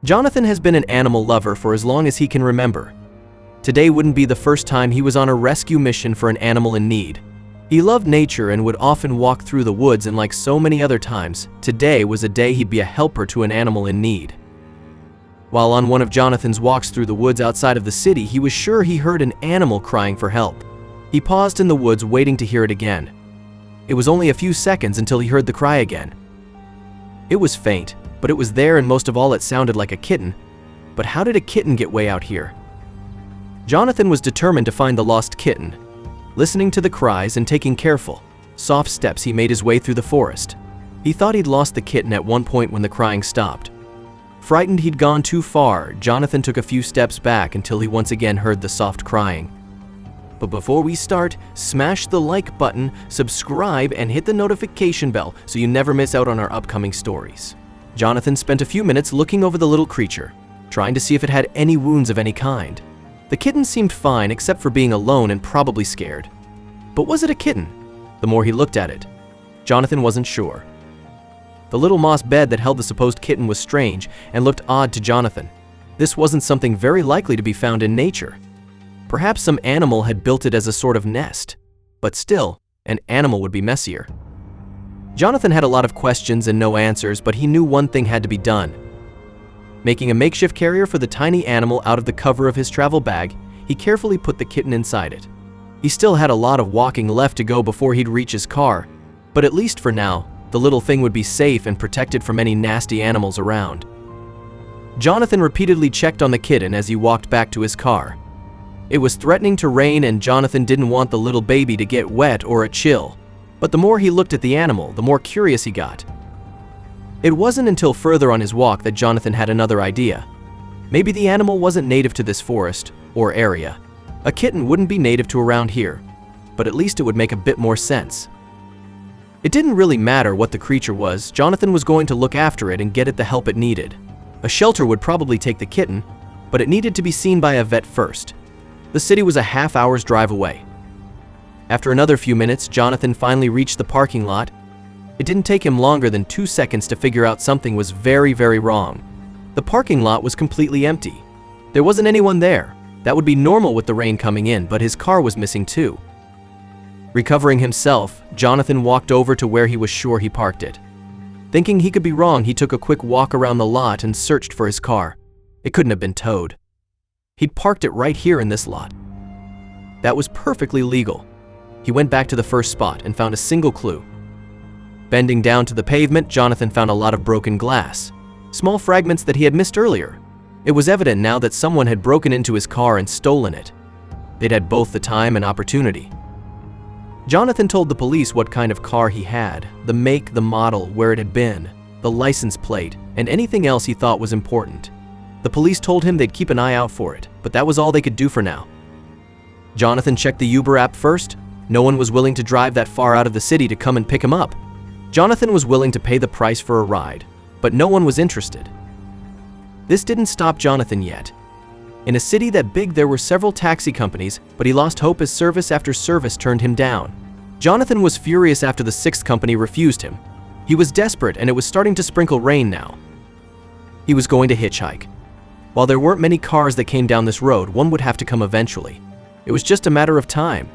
Jonathan has been an animal lover for as long as he can remember. Today wouldn't be the first time he was on a rescue mission for an animal in need. He loved nature and would often walk through the woods, and like so many other times, today was a day he'd be a helper to an animal in need. While on one of Jonathan's walks through the woods outside of the city, he was sure he heard an animal crying for help. He paused in the woods waiting to hear it again. It was only a few seconds until he heard the cry again. It was faint, but it was there, and most of all it sounded like a kitten. But how did a kitten get way out here? Jonathan was determined to find the lost kitten. Listening to the cries and taking careful, soft steps, he made his way through the forest. He thought he'd lost the kitten at one point when the crying stopped. Frightened he'd gone too far, Jonathan took a few steps back until he once again heard the soft crying. But before we start, smash the like button, subscribe, and hit the notification bell so you never miss out on our upcoming stories. Jonathan spent a few minutes looking over the little creature, trying to see if it had any wounds of any kind. The kitten seemed fine except for being alone and probably scared. But was it a kitten? The more he looked at it, Jonathan wasn't sure. The little moss bed that held the supposed kitten was strange and looked odd to Jonathan. This wasn't something very likely to be found in nature. Perhaps some animal had built it as a sort of nest. But still, an animal would be messier. Jonathan had a lot of questions and no answers, but he knew one thing had to be done. Making a makeshift carrier for the tiny animal out of the cover of his travel bag, he carefully put the kitten inside it. He still had a lot of walking left to go before he'd reach his car, but at least for now, the little thing would be safe and protected from any nasty animals around. Jonathan repeatedly checked on the kitten as he walked back to his car. It was threatening to rain, and Jonathan didn't want the little baby to get wet or a chill. But the more he looked at the animal, the more curious he got. It wasn't until further on his walk that Jonathan had another idea. Maybe the animal wasn't native to this forest or area. A kitten wouldn't be native to around here, but at least it would make a bit more sense. It didn't really matter what the creature was. Jonathan was going to look after it and get it the help it needed. A shelter would probably take the kitten, but it needed to be seen by a vet first. The city was a half-hour's drive away. After another few minutes, Jonathan finally reached the parking lot. It didn't take him longer than 2 seconds to figure out something was very, very wrong. The parking lot was completely empty. There wasn't anyone there. That would be normal with the rain coming in, but his car was missing too. Recovering himself, Jonathan walked over to where he was sure he parked it. Thinking he could be wrong, he took a quick walk around the lot and searched for his car. It couldn't have been towed. He'd parked it right here in this lot. That was perfectly legal. He went back to the first spot and found a single clue. Bending down to the pavement, Jonathan found a lot of broken glass, small fragments that he had missed earlier. It was evident now that someone had broken into his car and stolen it. They'd had both the time and opportunity. Jonathan told the police what kind of car he had, the make, the model, where it had been, the license plate, and anything else he thought was important. The police told him they'd keep an eye out for it, but that was all they could do for now. Jonathan checked the Uber app first. No one was willing to drive that far out of the city to come and pick him up. Jonathan was willing to pay the price for a ride, but no one was interested. This didn't stop Jonathan yet. In a city that big, there were several taxi companies, but he lost hope as service after service turned him down. Jonathan was furious after the 6th company refused him. He was desperate, and it was starting to sprinkle rain now. He was going to hitchhike. While there weren't many cars that came down this road, one would have to come eventually. It was just a matter of time.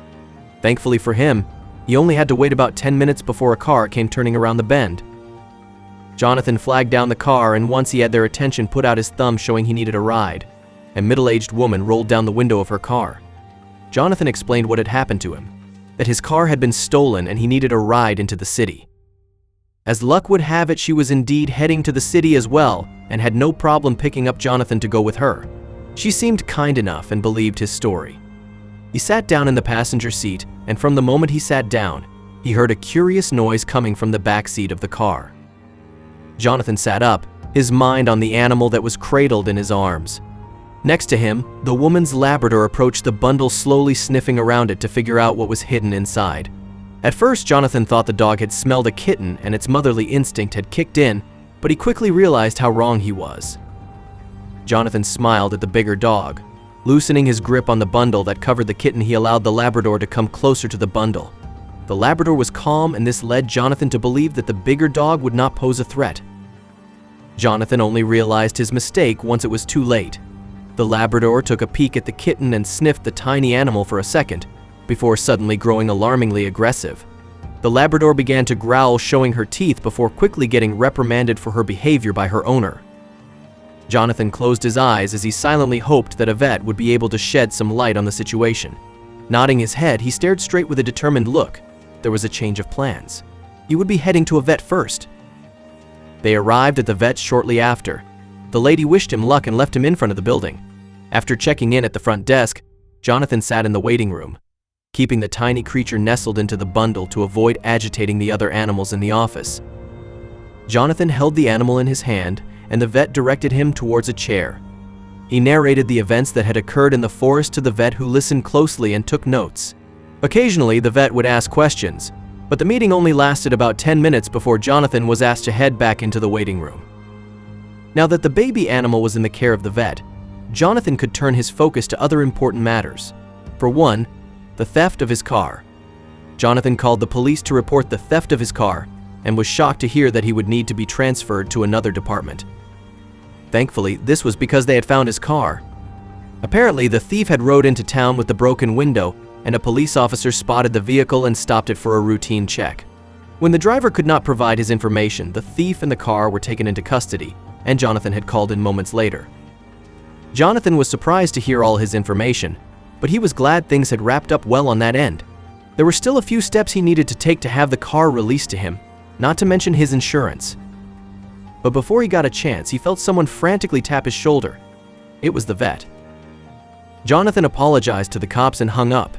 Thankfully for him, he only had to wait about 10 minutes before a car came turning around the bend. Jonathan flagged down the car, and once he had their attention, put out his thumb showing he needed a ride. A middle-aged woman rolled down the window of her car. Jonathan explained what had happened to him, that his car had been stolen and he needed a ride into the city. As luck would have it, she was indeed heading to the city as well and had no problem picking up Jonathan to go with her. She seemed kind enough and believed his story. He sat down in the passenger seat, and from the moment he sat down, he heard a curious noise coming from the back seat of the car. Jonathan sat up, his mind on the animal that was cradled in his arms. Next to him, the woman's Labrador approached the bundle, slowly sniffing around it to figure out what was hidden inside. At first, Jonathan thought the dog had smelled a kitten and its motherly instinct had kicked in, but he quickly realized how wrong he was. Jonathan smiled at the bigger dog. Loosening his grip on the bundle that covered the kitten, he allowed the Labrador to come closer to the bundle. The Labrador was calm, and this led Jonathan to believe that the bigger dog would not pose a threat. Jonathan only realized his mistake once it was too late. The Labrador took a peek at the kitten and sniffed the tiny animal for a second, before suddenly growing alarmingly aggressive. The Labrador began to growl, showing her teeth before quickly getting reprimanded for her behavior by her owner. Jonathan closed his eyes as he silently hoped that a vet would be able to shed some light on the situation. Nodding his head, he stared straight with a determined look. There was a change of plans. He would be heading to a vet first. They arrived at the vet shortly after. The lady wished him luck and left him in front of the building. After checking in at the front desk, Jonathan sat in the waiting room, keeping the tiny creature nestled into the bundle to avoid agitating the other animals in the office. Jonathan held the animal in his hand, and the vet directed him towards a chair. He narrated the events that had occurred in the forest to the vet, who listened closely and took notes. Occasionally, the vet would ask questions, but the meeting only lasted about 10 minutes before Jonathan was asked to head back into the waiting room. Now that the baby animal was in the care of the vet, Jonathan could turn his focus to other important matters. For one, the theft of his car. Jonathan called the police to report the theft of his car and was shocked to hear that he would need to be transferred to another department. Thankfully, this was because they had found his car. Apparently, the thief had rode into town with the broken window, and a police officer spotted the vehicle and stopped it for a routine check. When the driver could not provide his information, the thief and the car were taken into custody, and Jonathan had called in moments later. Jonathan was surprised to hear all his information, but he was glad things had wrapped up well on that end. There were still a few steps he needed to take to have the car released to him, not to mention his insurance. But before he got a chance, he felt someone frantically tap his shoulder. It was the vet. Jonathan apologized to the cops and hung up.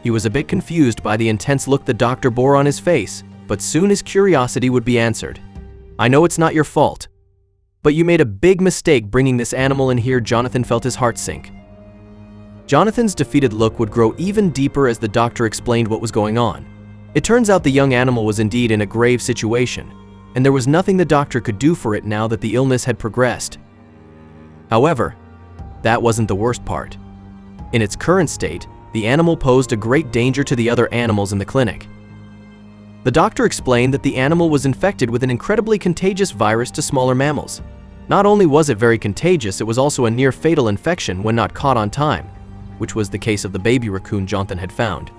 He was a bit confused by the intense look the doctor bore on his face, but soon his curiosity would be answered. "I know it's not your fault, but you made a big mistake bringing this animal in here." Jonathan felt his heart sink. Jonathan's defeated look would grow even deeper as the doctor explained what was going on. It turns out the young animal was indeed in a grave situation, and there was nothing the doctor could do for it now that the illness had progressed. However, that wasn't the worst part. In its current state, the animal posed a great danger to the other animals in the clinic. The doctor explained that the animal was infected with an incredibly contagious virus to smaller mammals. Not only was it very contagious, it was also a near-fatal infection when not caught on time, which was the case of the baby raccoon Jonathan had found.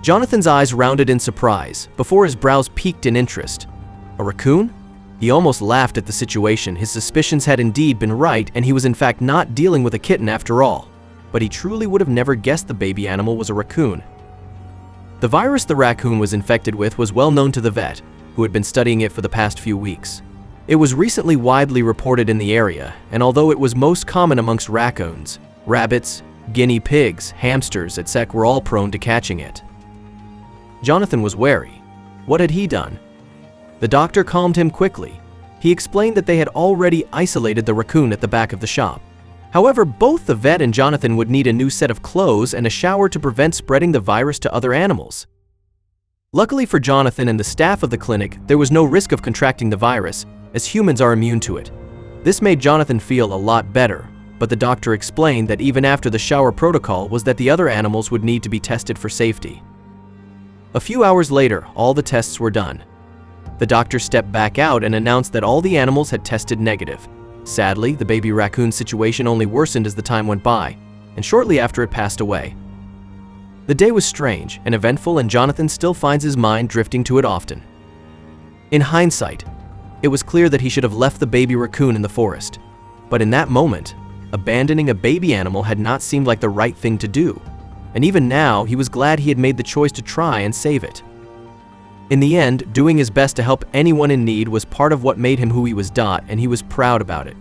Jonathan's eyes rounded in surprise, before his brows peaked in interest. A raccoon? He almost laughed at the situation. His suspicions had indeed been right, and he was in fact not dealing with a kitten after all. But he truly would have never guessed the baby animal was a raccoon. The virus the raccoon was infected with was well known to the vet, who had been studying it for the past few weeks. It was recently widely reported in the area, and although it was most common amongst raccoons, rabbits, guinea pigs, hamsters, etc. were all prone to catching it. Jonathan was wary. What had he done? The doctor calmed him quickly. He explained that they had already isolated the raccoon at the back of the shop. However, both the vet and Jonathan would need a new set of clothes and a shower to prevent spreading the virus to other animals. Luckily for Jonathan and the staff of the clinic, there was no risk of contracting the virus, as humans are immune to it. This made Jonathan feel a lot better, but the doctor explained that even after the shower protocol was that the other animals would need to be tested for safety. A few hours later, all the tests were done. The doctor stepped back out and announced that all the animals had tested negative. Sadly, the baby raccoon situation only worsened as the time went by, and shortly after it passed away. The day was strange and eventful, and Jonathan still finds his mind drifting to it often. In hindsight, it was clear that he should have left the baby raccoon in the forest. But in that moment, abandoning a baby animal had not seemed like the right thing to do. And even now, he was glad he had made the choice to try and save it. In the end, doing his best to help anyone in need was part of what made him who he was, and he was proud about it.